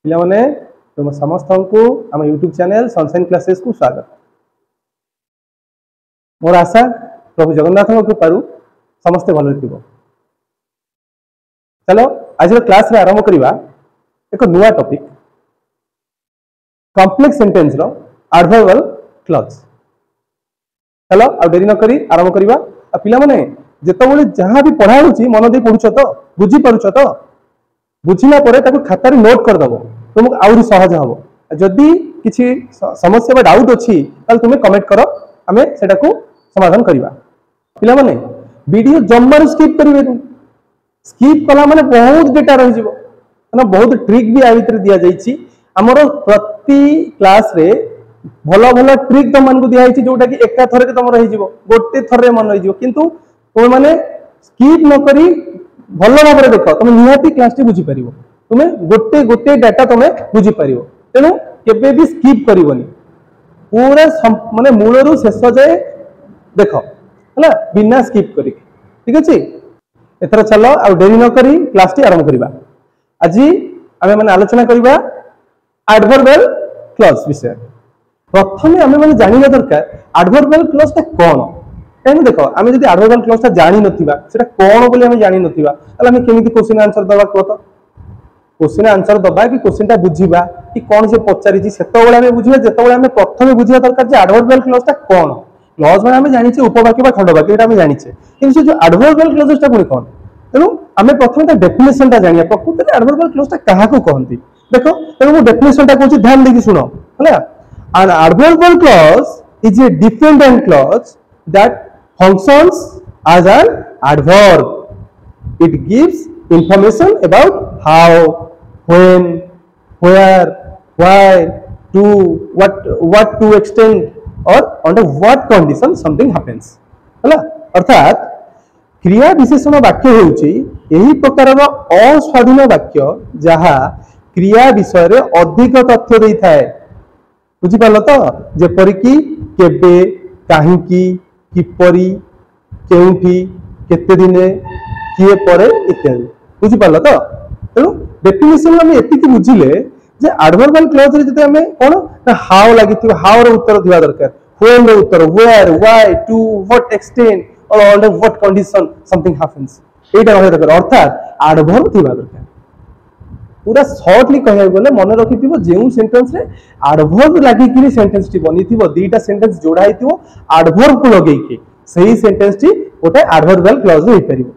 पिलाने तुम समस्त को आम यूट्यूब चैनल सनशाइन क्लासेस को स्वागत। मोर आशा प्रभु जगन्नाथ कृपारू समस्ते भल थी। चलो आज क्लास रे आरंभ करवा एक नुआ टॉपिक कॉम्प्लेक्स सेंटेंस रो एडवर्बियल क्लॉज। चलो आ देरी न करी आरंभ करवा। पिला माने जेतबेले जहां भी पढ़ा होची मन दे पढुछ तो बुझी पारुछ तो बुझिला परे ताको खाता रे नोट कर दबो तुमको आउरी सहज हबो। जदि किछि समस्या बा डाउट अछि ताल तुमे कमेंट करो हमें सेटा को समाधान करवा। पिला माने वीडियो जम्मर स्किप करिवे नु स्किप कला माने बहुत डेटा रहि जिवो माने बहुत ट्रिक भी आ भीतर दिया जाईछि। हमरो प्रति क्लास रे भलो भलो ट्रिक त मन को दिया जाईछि जोटा कि एका थरे के तम रहि जिवो गोटे थरे मन रहि जिवो किंतु तुम माने स्किप न करी भलो भाबरे देखो तुम निहाती क्लास टी बुझी परिबो तुमे गोटे गोटे डाटा तुमे बुझी परिबो। तेनु केबे भी स्किप करिवोनी पूरा माने मूलरू शेष जाए देखो हला बिना स्किप करी। ठीक अछि एथरा चलो आ देरी न करी क्लास टी आरंभ करबा। आज आमे माने आलोचना करबा एडवर्बियल क्लॉज विषय। प्रथमे आमे माने जानिबा दरकार एडवर्बियल क्लॉज ता कोन। कहीं देखो आम जब एडवर्बियल क्लॉज जानी नथिबा सेटा कोन बोली आम जानी नथिबा ताले आम केमिति क्वेश्चन आंसर दबा को तो क्वेश्चन आंसर दबा कि क्वेश्चन ता बुझीबा कि कोन से पचारि छि सेतबेले आम बुझीबा जेतबेले आम प्रथमे बुझिया दरकार जे एडवर्बियल क्लॉज ता कोन। क्लॉज माने आम जानि छि उपवाक्य बा खंडवाक्य एटा आम जानि छि किंतु जो एडवर्बियल क्लॉज ता कोन कोन तेनु आम प्रथमे ता डेफिनेशन ता जानिया प्रकृति रे एडवर्बियल क्लॉज ता काहा को कहंती। देखो तेनु मो डेफिनेशन ता कहूची ध्यान देकी सुनो हला। An adverbial clause is a dependent clause that functions as an adverb. It gives information about how, when, where, why, to, what to extent or under what condition something happens. हला अर्थात क्रिया विशेषण वाक्य होउची एही प्रकारर अस्वाधीन वाक्य जहा क्रिया विषय रे अधिक तथ्य देई थाए। बुझी पालो तो जेपरि कि केबे काहीकि किपरि केउठी केते दिने किए परे इत्यादि बुझी पालो तो। तेनु डेफिनेशन हम एतिकी बुझिले जे एडवर्बियल क्लॉज रे जते हमें कोन ना हाउ लागिथिबो हाउ रो उत्तर दिवा दरकार व्हेन रो उत्तर where why to what extent और under what condition something happens एटा रहय दरकार। अर्थात एडवर्ब दिवा दरकार पूरा शॉर्टली कहै बोले मन रखिथिबो जेउ सेंटेंस रे एडवर्ब लागि कि सेंटेंस टी बनिथिबो दीटा सेंटेंस जोड़ा हिथिबो एडवर्ब को लगै कि सही सेंटेंस टी ओटा एडवर्बियल क्लॉज रे हिपरिबो।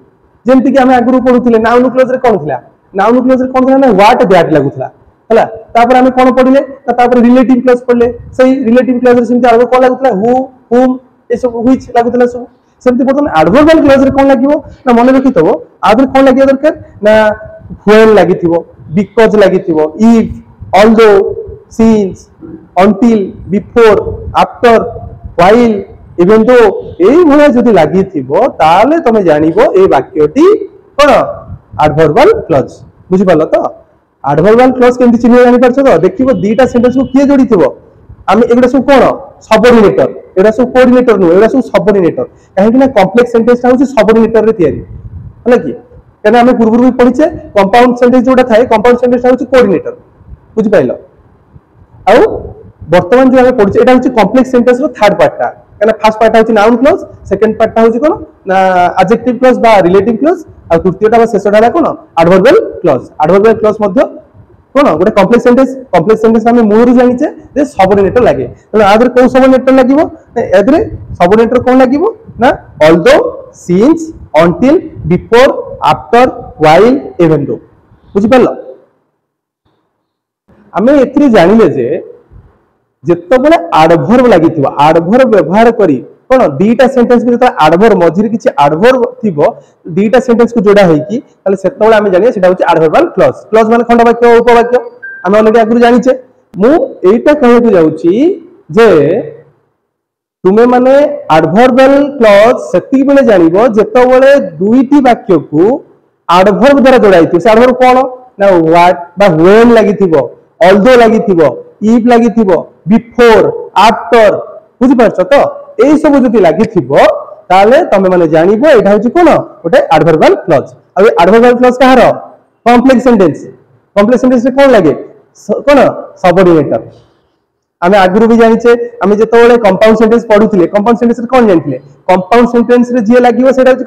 जेंति कि हमें आगुरु पढुथिले नाउन क्लॉज रे कोन थिला नाउन क्लॉज रे कोन थिला ना व्हाट दैट लागुथला हला। तापर हमें कोन पढिले तापर रिलेटिव क्लॉज पढले सही रिलेटिव क्लॉज रे सिंति आगु कोन लागुथला हु हुम ए सब व्हिच लागुथला सब सेंति बर्तमान एडवर्बियल क्लॉज रे कोन लागिवो ना मन रखितबो आदर कोन लागिया दरकार ना व्हेन लागिथिबो because लागिथिबो if although since until before after while even though एई भला जदि लागिथिबो ताले तमे जानिबो ए वाक्यटी कोन एडवर्बियल क्लॉज। बुझि पालो तो एडवर्बियल क्लॉज केमति चिन्ह जानि परछो तो देखिबो दीटा सेंटेंस को किए जोड़िथिबो आमे एगडा सब कोन सबऑर्डिनेटर एडा सब कोऑर्डिनेटर नु एडा सब सबऑर्डिनेटर काहे कि ना कॉम्प्लेक्स सेंटेंस होची सबऑर्डिनेटर रे तयारी हला कि कहना हमें पूर्व भी पढ़ीचे कंपाउंड सेंटेंस जोटा थाए कंपाउंड सेंटेंस होची कोऑर्डिनेटर बुझि पाइलो। आ वर्तमान जो हमें पढ़ीचे एटा होची कॉम्प्लेक्स सेंटेंस रो थर्ड पार्ट ता कहना फर्स्ट पार्ट होची नाउन क्लॉज सेकंड पार्ट ता होची कोन ना एडजेक्टिव क्लॉज बा रिलेटिव क्लॉज आ तृतीयटा बा शेषटा कोन एडवर्बियल क्लॉज। एडवर्बियल क्लॉज मध्ये कोन गोटे कॉम्प्लेक्स सेंटेंस हमें मूलरू जानिचे जे सबऑर्डिनेटर लागे त आदर को सबऑर्डिनेटर लागिवो एदरे सबऑर्डिनेटर कोन लागिवो ना although since until before after while even though बुझि पालो। आमे एथि जानिले जे जेतबेले एडवर्ब लागिथिबो एडवर्ब व्यवहार करी कोन दीटा सेंटेंस के जेता एडवर्ब मझिर किछि एडवर्ब थिबो दीटा सेंटेंस को जोड़ा है कि ताले सेतबेले आमे जानिया सेटा होछि एडवर्बियल क्लॉज। क्लॉज माने खंडवाक्य उपवाक्य आमे ऑलरेडी आगु जानिछे। मु एटा कहै को जाउछि जे तुमे माने एडवर्बियल क्लॉज सेति बेले जानिबो जेतबेले दुईटी वाक्य को एडवर्ब द्वारा जोड़ाइथिबो से एडवर्ब कोन ना व्हाट बा व्हेन लागिथिबो ऑल्दो लागिथिबो इफ लागिथिबो बिफोर आफ्टर बुझि पारछो तो एई सब जति लागिथिबो ताले तमे माने जानिबो एटा होची कोन ओटे एडवर्बियल क्लॉज। आ एडवर्बियल क्लॉज कहारो कॉम्प्लेक्स सेंटेंस रे कोन लागे कोन सबऑर्डिनेटर आमे आगुरु भी जानिछे आमे जेतोले कंपाउंड सेंटेंस पढुथिले कंपाउंड सेंटेंस रे कोन जानिथिले कंपाउंड सेंटेंस रे जे लागिवो सेटा होची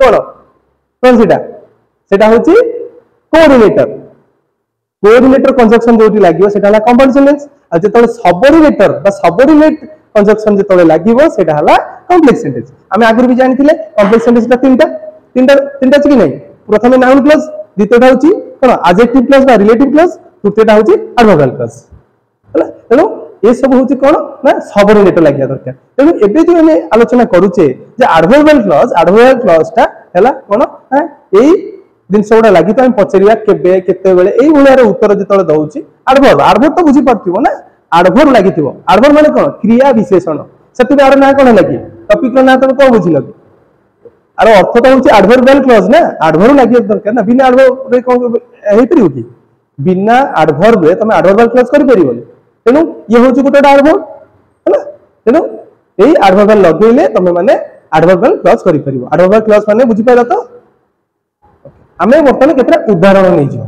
कोन सेटा होची कोऑर्डिनेटर कोऑर्डिनेटर कंजक्शन जोटी लागिवो सेटा हला कंपाउंड सेंटेंस आ जेतोले सबऑर्डिनेटर बा सबऑर्डिनेट कंजक्शन जेतोले लागिवो सेटा हला कॉम्प्लेक्स सेंटेंस आमे आगुरु भी जानिथिले कॉम्प्लेक्स सेंटेंस ता तीनटा छी कि नै प्रथमे नाउन क्लॉज द्वितीयटा होची कोन एडजेक्टिव क्लॉज बा रिलेटिव क्लॉज तृतीयटा होची एडवर्बियल क्लॉज हला तेनो ए सब होची कोन ना सबऑर्डिनेटर लागिया दरकार तेनो एबे जो हम आलोचना करूचे जे एडवर्बियल क्लॉज ता हला कोन एई जिनस गुडा लागि त हम पचरिया केबे केते बेले एई भलियार उत्तर जेतले दउची एडवर्ब तो बुझी परथिबो ना एडवर्ब लागिथिबो एडवर्ब माने कोन क्रिया विशेषण सेति आर ना कोन लागि टॉपिक रो ना त को बुझिलो आरो अर्थ तो होची एडवर्बियल क्लॉज ना एडवर्ब लागि दरकार ना बिना एडवर्ब रे कोन हेइ परियो कि बिना एडवर्ब रे तमे एडवर्बियल क्लॉज करि परिबो तेनु ये होची गोटे एडवर्ब हला तेनु एई एडवर्बियल लगेले तमे माने एडवर्बियल क्लॉज करि परिबो एडवर्बियल क्लॉज माने बुझी पाइला तो आमे वर्तमान केतरा उदाहरण नै जो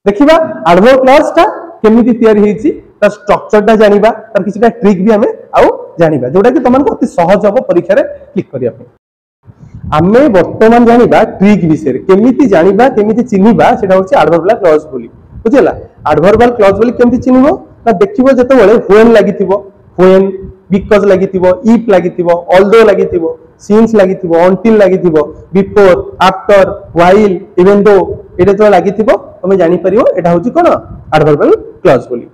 देखिबा एडवर्ब क्लॉज ता केमिति तयारी हेची ता स्ट्रक्चर ता जानिबा तार किछटा ट्रिक भी आमे आउ जानिबा जोटा कि तमन को अति सहज हो परीक्षा रे क्लिक करिया पे आमे वर्तमान जानिबा ट्रिक विषय रे केमिति जानिबा केमिति चिन्हिबा सेटा होची एडवर्बियल क्लॉज बोली बुझिला एडवर्बियल क्लॉज बोली केमिति चिन्हिबो ना देखिबो जते बेले व्हेन लागिथिबो व्हेन बिकॉज लागिथिबो इफ लागिथिबो ऑल्दो लागिथिबो सिंस लागिथिबो अनटिल लागिथिबो before after while even though एटा तो लागिथिबो तमे जानि परिबो एटा होची कोन एडवर्बियल क्लॉज बोली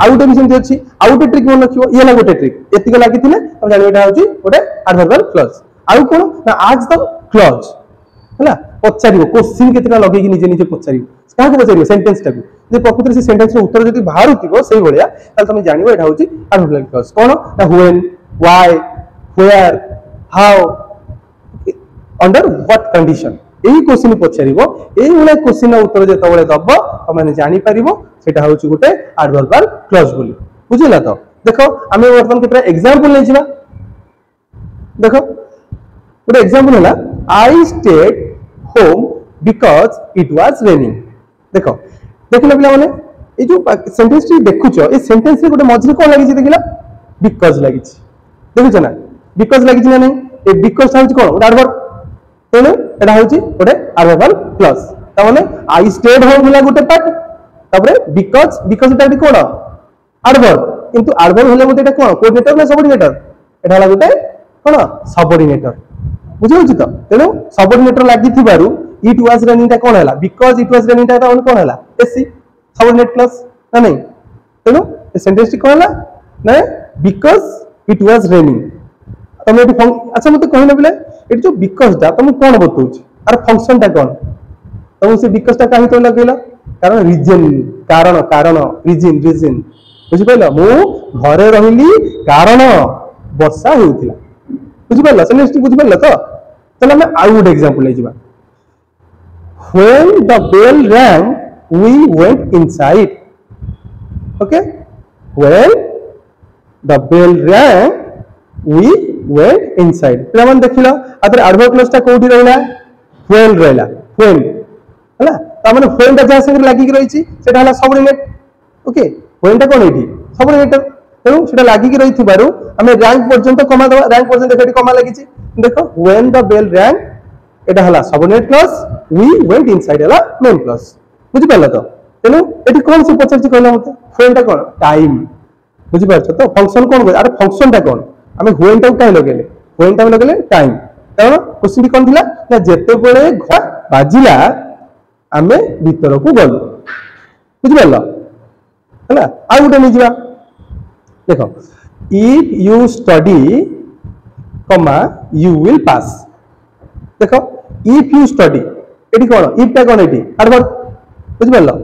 आउटे भी सेमति अछि आउटे ट्रिक मन रखिबो ये ला गोटे ट्रिक एतिक लागिथिले तमे जानि एटा होची गोटे एडवर्बियल क्लॉज आउ कोन ना आज द क्लॉज हला पचारिबो क्वेश्चन केतरा लगै कि निजे निजे पचारिबो काहा को पचारिबो सेंटेंस टाकू जे प्रकृति से सेंटेंस रो उत्तर जदी बाहरुतिबो सेही भलिया ताल तमे जानिबो एटा होची एडवर्बियल क्लॉज कोन ना when why where how under what condition एही क्वेश्चन पचारिबो एही भलिया क्वेश्चन रो उत्तर जेता बळे दबो तमे जानि परिबो सेटा होची गोटे एडवर्बियल क्लॉज बोली बुझिला तो देखो आमे वर्तमान केतरा एग्जांपल नै जिबा देखो गोटे एग्जांपल होला I stayed home because it was raining देखो देखिला पिला माने ए जो सेंटेंस टी देखुचो ए सेंटेंस रे गोटे मझरे कोन लागि देखिला बिकॉज लागि देखुचो ना बिकॉज लागि ना नै ए बिकॉज हाउच कोन गोटे एडवर्ब तेनु एटा होची गोटे एडवर्बियल क्लॉज ता माने आई स्टेड होम होला गोटे पार्ट तापरे बिकॉज एटा कोन एडवर्ब किंतु एडवर्ब होला गोटे एटा कोन कोऑर्डिनेटर ना सबऑर्डिनेटर एटा होला गोटे कोन सबऑर्डिनेटर बुझियो तो तेनु सबऑर्डिनेटर लागि थिबारु इट वाज रनिंग ता कोन हला बिकॉज इट वाज रनिंग ता कोन हला एसी सबऑर्डिनेट क्लॉज ना नहीं तेनु ए सेंटेंस टी कोन हला ना बिकॉज इट वाज रनिंग तमे एटी अच्छा मते कहले बिले एटी जो बिकॉज दा तमे कोन बतौछ आर फंक्शन ता कोन तमे से बिकॉज ता काहे तो लगेला कारण रीजन कारण रीजन बुझि पाइला मु घरे रहिली कारण वर्षा होउतिला बुझि पाइला सेनेस टी बुझि पाइला तो चलो मैं आउ गुड एग्जांपल ले जिबा when the bell rang we went inside okay when the bell rang we went inside प्रमाण देखिलो अतर एडवर्ब क्लॉज ता कोठी रहला when रहला when हला ता माने when ता जा संग लागि रही छि सेटा हला सबऑर्डिनेट ओके when ता कोन एठी सबऑर्डिनेटर तेनु सेटा लागि रही थिबारु हमें रैंक पर्यंत कमा दवा रैंक पर्यंत देखि कमा लागि छि देखो when the bell rang एटा हला subordinate clause we went inside हला मेन क्लॉज बुझि पाला तो तेनु एठी कोन से पचर छि कहला मते when ता कोन टाइम बुझि पाछो तो फंक्शन कोन गय अरे फंक्शन ता कोन हमें when ता काहे लगेले when ता लगेले टाइम कारण क्वेश्चन कोन थिला ना जेते बेले घ बाजिला हमें भीतर को गलो बुझि पाला हला आ गुटे नि जिवा देखो if you study comma you will pass देखो if you study eighty cone if ता कोन एटी एडवर्ब बुझि पालो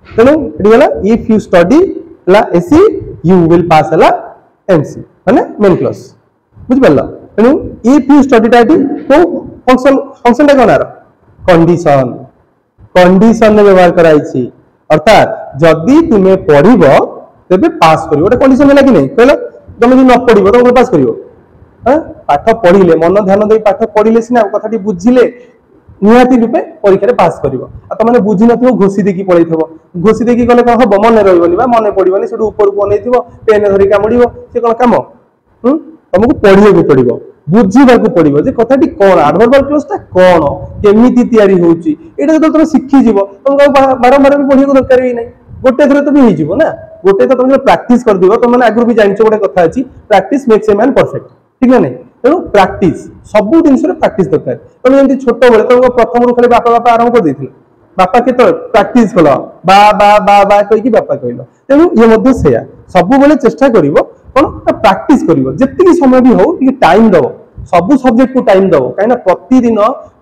तेनु एटी हला if you study हला एसी you will pass हला एमसी माने मेन क्लॉज बुझि पालो तेनु if you study ता एटी तो फंक्शन ता कोन आरो कंडीशन ने व्यवहार कराई छि अर्थात जदी तुमे पढिबो तेबे पास करियो ओटा कंडीशन लागि नै कहलो तुमे न पढिबो तो पास करियो हां पाठ पढिले मन ध्यान देई पाठ पढिले सिना कथाटी बुझिले निहाती रूपे परीक्षा पास कर तुमने बुझी न घोषी देखी पड़े घोषी देखी गले कौन हम मन रही मन पड़ोनी से ऊपर को अनेक पेन धरिक कामुड़ सी कौन कम तुमको पढ़ा पड़ो बुझा पड़ो जे कथाटी कौन एडवर्बल क्लॉजटा कौन केमिति तैयारी होउची एटा जो तुम शिखिज तुमको बारंबार भी पढ़ा दरकार भी नहीं गोटे थर तो भी हो ना गोटे तो तुम प्राक्टिस कर दिव तुम आगु भी जान गोटे कथा अच्छी practice makes a man perfect ठीक है नहीं तेणु प्राक्टिस सब जिन प्राक्टिस दरकार तुम जमी छोट बेले तुमको प्रथम रू खाली बापा बापा आरंभ कर देथिल बापा के प्राक्टिस कल बा बा बा बा कहीकि बापा कहल तेणु ये सेया सब बेले चेष्टा कर कौन प्राक्टिस कर जितनी समय भी हो टाइम दब सब सब्जेक्ट को टाइम दब कहीं प्रतिदिन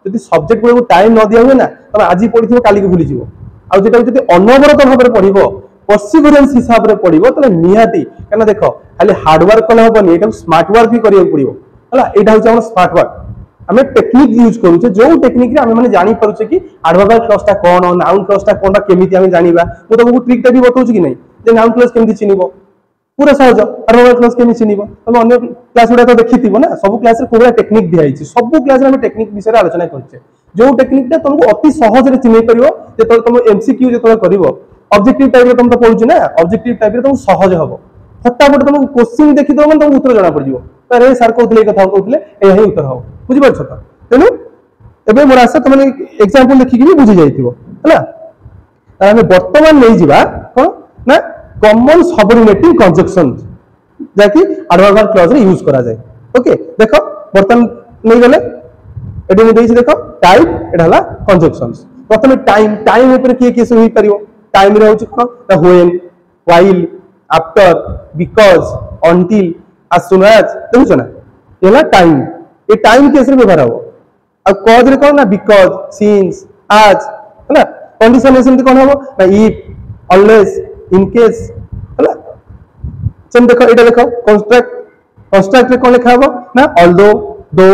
जो सब्जेक्ट गुड़ा टाइम न दिया हुए ना तुम आज पढ़ी काली को भूलीज आटा जो अनवरत भाव में पढ़ परसिवरेंस हिसाब से पढ़ो तो निहाती कहीं देख खाली हार्डवर्क कले हेनी ये स्मार्ट वर्क भी करा पड़ो है यहाँ हूँ स्मार्ट वर्क आम टेक्निक यूज करुचे जो टेक्निक आम मैंने जानी पारुचे कि एडवर्बल क्लॉजटा कौन नाउन क्लॉजटा कौन केमी आम जाना मुझे तुमको ट्रिकटा भी बताऊँ कि नहीं नाउन क्लॉज केमी चिन्ह पूरा सहज एडवर्बल क्लॉज केमी चिन्ह तुम अन्य क्लास गुड़ा तो देखी ना सब क्लास में टेक्निक दिखाई सब क्लास में टेक्निक विषय आलोचना करें जो टेक्निकटा तुमको अति सहज चिन्ह पार जो तुम एमसीक्यू जो कर ऑब्जेक्टिव टाइप तुम तो पढ़ुच ना ऑब्जेक्टिव टाइप तुम सहज हम फटाफट तुमको क्वेश्चन देखीद मैंने तुमको उत्तर जना पड़ अरे सार कहते कथा कहते यही उत्तर हम बुझीपार तो तेणु एवं मोर आशा तुमने एग्जांपल देखिक भी बुझी जाइए आम बर्तमान नहीं जावा कौन ना कॉमन सबऑर्डिनेटिंग कंजक्शन जहाँकि एडवर्बल क्लॉज रे यूज करा जाए ओके देख बर्तमान नहीं गले ये देख टाइप एटा कंजक्शंस प्रथम टाइम टाइम ऊपर किए किए सब हो टाइम रे होची कौन when while after because until as soon as देखो ना ये टाइम ये टाइम केस रे व्यवहार हो आ कॉज रे कौन ना बिकॉज सिंस आज है ना कंडीशन है सेमती कौन हो ना इफ ऑलवेज इन केस है ना सेम देखो एटा देखो कंस्ट्रक्ट कंस्ट्रक्ट रे कौन लिखा हो ना ऑल्दो दो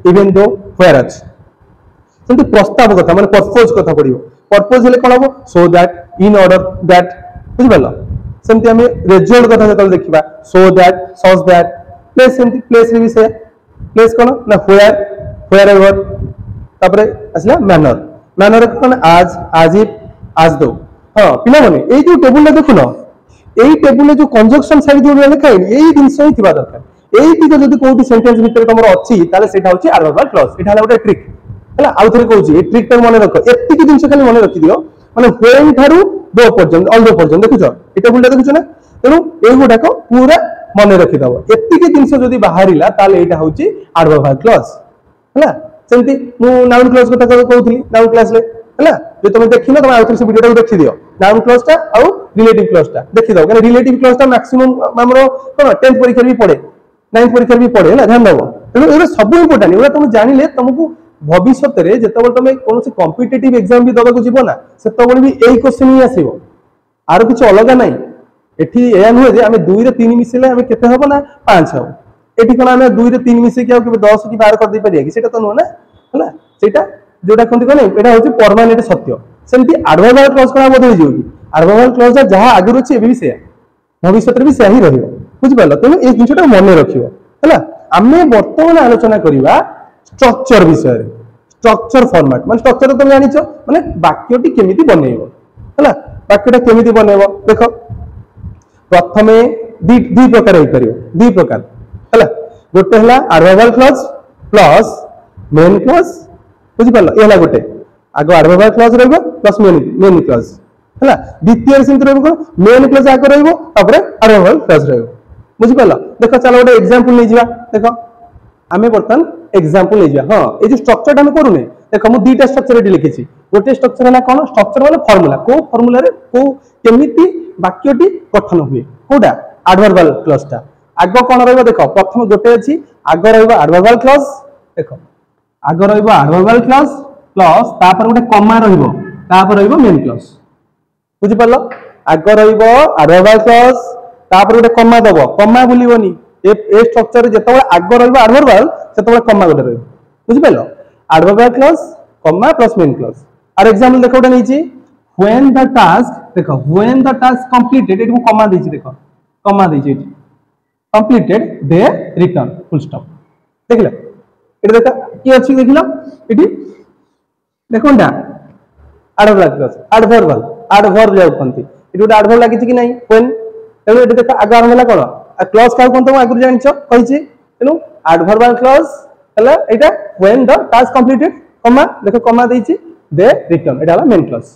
इवन दो व्हेयर एज सेमती प्रस्ताव कथा माने पर्पस कथा पड़ियो पर्पस हेले कौन हो so that in order that बुझ पालो सेमती आम रिजल्ट कथा जो देखा so that such that place सेमती प्लेस रे भी से प्लेस कौन ना व्हेयर एवर तापरे आसला मैनर मैनर कौन आज इफ आज दो हाँ पिला माने ए जो टेबुल देखु न एई टेबुल जो कंजक्शन साइड जो लिखा है एई जिंस ही थिबा दरकार एई टिक जदी कोठी सेंटेंस भीतर तमर अछि ताले सेटा होछि एडवर्बल क्लॉज एटा हला गोटे ट्रिक हला आउ थरे कहूछि ए ट्रिक त मने रख एत्तिक जिंस खाली मने रखि दियो माने व्हेन थारु दो पर्यंत ऑल दो पर्यंत देखुछ ए टेबुल देखुछ ना तेणु ए गुडाक पूरा मन रखिदब एतिक जिनस जदि बाहरिला ताले एटा होछि एडवर्बल क्लॉज हैला सेमती मु नाउन क्लॉज कथा कहउथली नाउन क्लास ले हैला जे तुम देखिनो तुम आउथर से वीडियो देखि दियो नाउन क्लॉजटा आ रिलेटिव क्लॉजटा देखि दो कारण रिलेटिव क्लॉजटा मैक्सिमम हमरो कोन 10th परीक्षा भी पड़े 9th परीक्षा भी पड़े हैला ध्यान दबो तेणु एरा सब इंपोर्टेंट एरा तुम जानिले तुमको भविष्य रे जेतबल तुम कोनोसी कॉम्पिटिटिव एग्जाम भी दबाको जीवो ना सेतबल भी एई क्वेश्चन ही आसीबो आरो किछ अलग नाही एठी एया नुहे जे आमे 2 रे 3 मिसेले आमे केते हबो ना 5 हबो एठी कोन आमे 2 रे 3 मिसे कि आ के 10 कि 12 कर दे परिया कि सेटा तो नुह ना हला सेटा जोटा कोन कोन एटा होची परमानेंट सत्य सेमती एडवर्बल क्लॉज कोन बदल जेउ कि एडवर्बल क्लॉज जहां आगु रछि एबी भी से भविष्य रे भी से ही रहिबो बुझि पालो तेनु ए जिनटा मन रखिबो हला आमे वर्तमान आलोचना करिवा स्ट्रक्चर विषय स्ट्रक्चर फॉर्मेट माने स्ट्रक्चर तुम जानिछो माने वाक्यटी केमिति बनेइबो हला वाक्यटा केमिति बनेइबो देखो प्रथमे दी प्रकार होई परियो दी प्रकार हला गोटे हला adverbial clause plus main clause बुझि पालो एला गोटे आगो एडवर्बल क्लॉज रहबो प्लस मेन क्लॉज हला द्वितीय सिंत रहबो मेन क्लॉज आगो रहबो तापरे एडवर्बल क्लॉज रहबो बुझि पालो देखो चलो गोटे एग्जांपल नै जिवा देखो आमे बर्तन एग्जांपल नै जिवा हां ए जो स्ट्रक्चर हम करूने देखो मु दुईटा स्ट्रक्चर एटी लिखिछि गोटे स्ट्रक्चर हला कोन स्ट्रक्चर वाला फार्मूला को फार्मूला रे को केमिति वाक्यटी गठन हुए कोडा एडवर्बल क्लॉजटा आगो कोन रहबो देखो प्रथम गोटे अछि आगो रहबो एडवर्बल क्लॉज देखो आगो रहबो एडवर्बल क्लॉज प्लस तापर गोटे कॉमा रहबो तापर रहबो मेन क्लॉज बुझि पालो आगो रहबो एडवर्बल क्लॉज तापर गोटे कॉमा दबो कॉमा बोलिबोनी ए स्ट्रक्चर रे जेतबे आगो रहबो एडवर्बल सेतबे कॉमा गोटे रहबो बुझि पालो adverbial clause comma plus main clause और एग्जांपल देखो गोटे नैछि when the task देखो when the task completed एठी कॉमा देछि देखो कॉमा देछि एठी completed they return full stop देखला एठी देखा की अछि देखिलो एठी देखोटा एडवर्ब क्लॉज एडवर्ब जाऊ कहती ये गोटे एडवर्ब लगी कि नहीं व्हेन तेणु ये देख आग आरंभ है कौन क्लॉज क्या कहते हैं आगुरी जान कही तेणु एडवर्बल क्लॉज है यहाँ व्हेन द टास्क कंप्लीटेड कमा देख कमा देती दे रिटर्न एटा मेन क्लॉज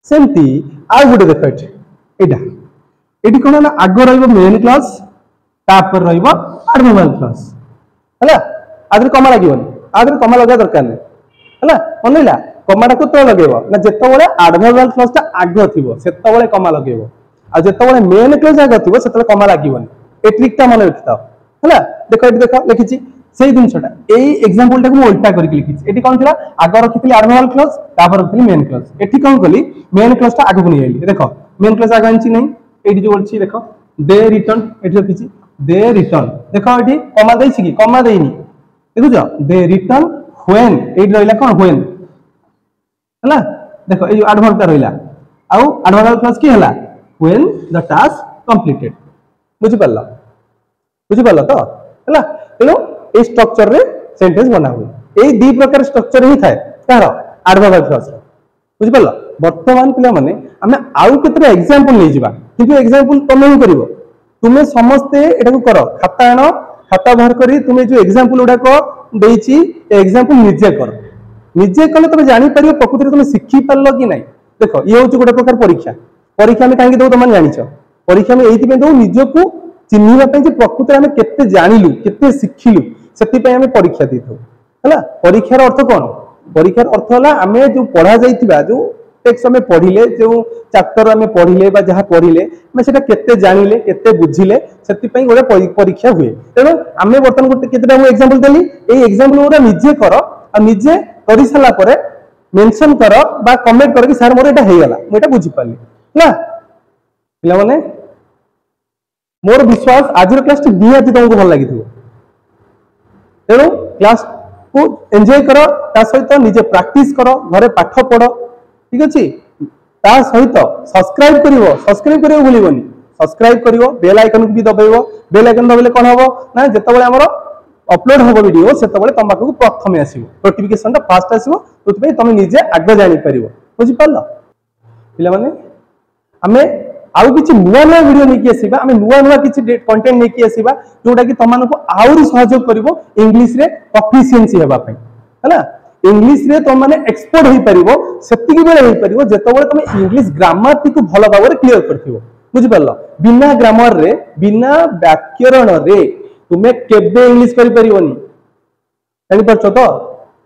सेमती आउ गोटे देख ये कौन ना आग रेन क्लॉज तापर एडवर्बल क्लॉज है आदि कमा लगे आदि कमा लगे दरकार नहीं है मन रहा कमाटा को लगे ना जिते एडवर्बल क्लॉज टा आग थी कमा लगे आते मेन क्लॉज आग थी से कमा लगे ए ट्रिकटा मन रखि था है देख ये देख लिखी से जिनसा यही एग्जांपल टाक उल्टा करके लिखी ये कौन थी आग रखी एडवर्बल क्लॉज तापर रखी मेन क्लॉज ये कौन कली मेन क्लॉज टा आगू नहीं आइली देख मेन क्लॉज आगे आनी नहीं ये जो अच्छी देख दे रिटर्न ये रखी दे रिटर्न देख ये कमा देनी कमा देनी देखुच दे रिटर्न व्हेन ये रहा कौन व्हेन है देख ये एडवर्ब टा रहा आउ एडवर्बल क्लॉज की है व्हेन द टास्क कंप्लीटेड बुझिपाल तो है तेणु ये स्ट्रक्चर रे सेंटेंस बना हुए यही दी प्रकार स्ट्रक्चर ही थाए तार एडवर्बल क्लॉज बुझिपाल वर्तमान पिला माने आमे आउ केतरा एग्जांपल ले जिबा किंतु एग्जांपल तमे ही करिवो तुमे समस्ते एटा को करो खाता आनो खाता बाहर करी तुमे जो एग्जांपल उडा को देइची एग्जांपल निजे करो निजे कले तुम जानी पारियो प्रकृति तुम शिखी पारलो कि नहीं देखो ये हूँ गोटे प्रकार परीक्षा में कहीं दो तुम जानिछ परीक्षा में यही दो निजको चिन्हिबा पई जे प्रकृति आमे केते जानिलु केते शिखिलु सेति पई आमे परीक्षा देथौ हला परीक्षार अर्थ कोन परीक्षार अर्थ हला आमे जो पढ़ा जाइतिबा जो टेक्स्ट में पढ़िले जो चैप्टर आमे पढ़िले बा जहा पढ़िले मैं सेटा केते जानिले केते बुझिले सेति पई गोटे परीक्षा हुए तेणु आमे बर्तन गोटे केतेटा मु एग्जांपल देली ए एग्जांपल गोटा निजे करो आ निजे करि साला परे मेंशन करो बा कमेंट करो कि सर मोर एटा हेगला मु एटा बुझि पाली ना पिला माने मोर विश्वास आजिर क्लास टी निहाती तुमको भल लगी तेणु क्लास को एंजॉय करो ता सहित निजे प्रैक्टिस करो घरे पाठ पढ़ो ठीक अच्छे ता सहित सब्सक्राइब करिवो भूलिबनी सब्सक्राइब करिवो बेल आइकन को भी दबाइबो बेल आइकन दबाइले कोन हबो ना जेतेबेले हमरो अपलोड हबो वीडियो सेतेबेले तम पाखु प्रथम आसीबो नोटिफिकेशन ता फास्ट आसीबो तोतबे तुम निजे आग जानि परिबो बुझि पारलो पिला माने हमें आउ किछि नुवा नुवा वीडियो नेकी आसीबा हमें नुवा नुवा किछि कंटेंट नेकी आसीबा जोटा कि तमन को आउरी सहयोग करिवो इंग्लिश रे प्रोफिशिएंसी हेबा पई हैला इंग्लिश रे तुम माने एक्सपर्ट होई परिबो सेतिकी बेले होई परिबो जेतबेले तुम इंग्लिश ग्रामर टी को भलो भाबरे क्लियर करथिबो बुझि पारलो बिना ग्रामर रे बिना व्याकरण रे तुमे केबे इंग्लिश करि परिबोनी जानि परछो तो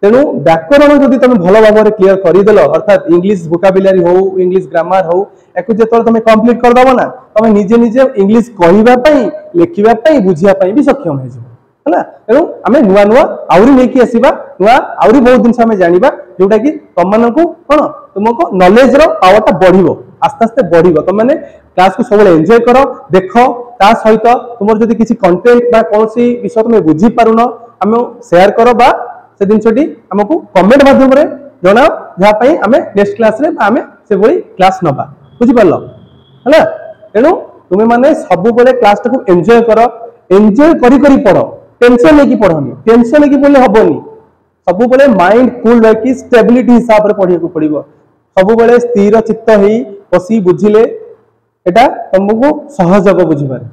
तेणु व्याकरण जदि तुम भलो भाबरे क्लियर करिदेलो अर्थात इंग्लिश वोकाबुलरी हो इंग्लिश ग्रामर हो एको जेतबेले तुम कंप्लीट कर दबो ना तुम निजे निजे इंग्लिश कहिबा पई लेखिबा पई बुझिया पई भी सक्षम हो जिवो हला तेणु आमे नुवा नुवा आउरी नेकी आसीबा नुवा आउरी बहुत दिन आमे जानिबा जोटा कि तमनकु कोन तुमको नॉलेज रो पावरटा बढ़िबो आस्ते आस्ते बढ़िबो तुम माने क्लास को सब एंजॉय करो देखो ता सहित तुमर जदि किछि कंटेंट बा कोनसी विषय तुम बुझी पारुनो आमे शेयर करो बा से दिनसटी हमकु कमेंट माध्यम रे जणाओ जहा पई आमे नेक्स्ट क्लास रे आमे से बळी क्लास नबा बुझी पारलो हला तेणु तुमे माने सब बेले क्लास टाको एंजॉय करो एंजॉय करी करी पढ़ो टेंशन नहीं की पढ़ोनी टेंशन नहीं की पढ़ले हबोनी सब बेले माइंड कूल रखी स्टेबिलिटी हिसाब रे पढ़िया को पड़िबो सब बेले स्थिर चित्त हेई बसी बुझिले एटा तुमको सहज हो बुझिबारे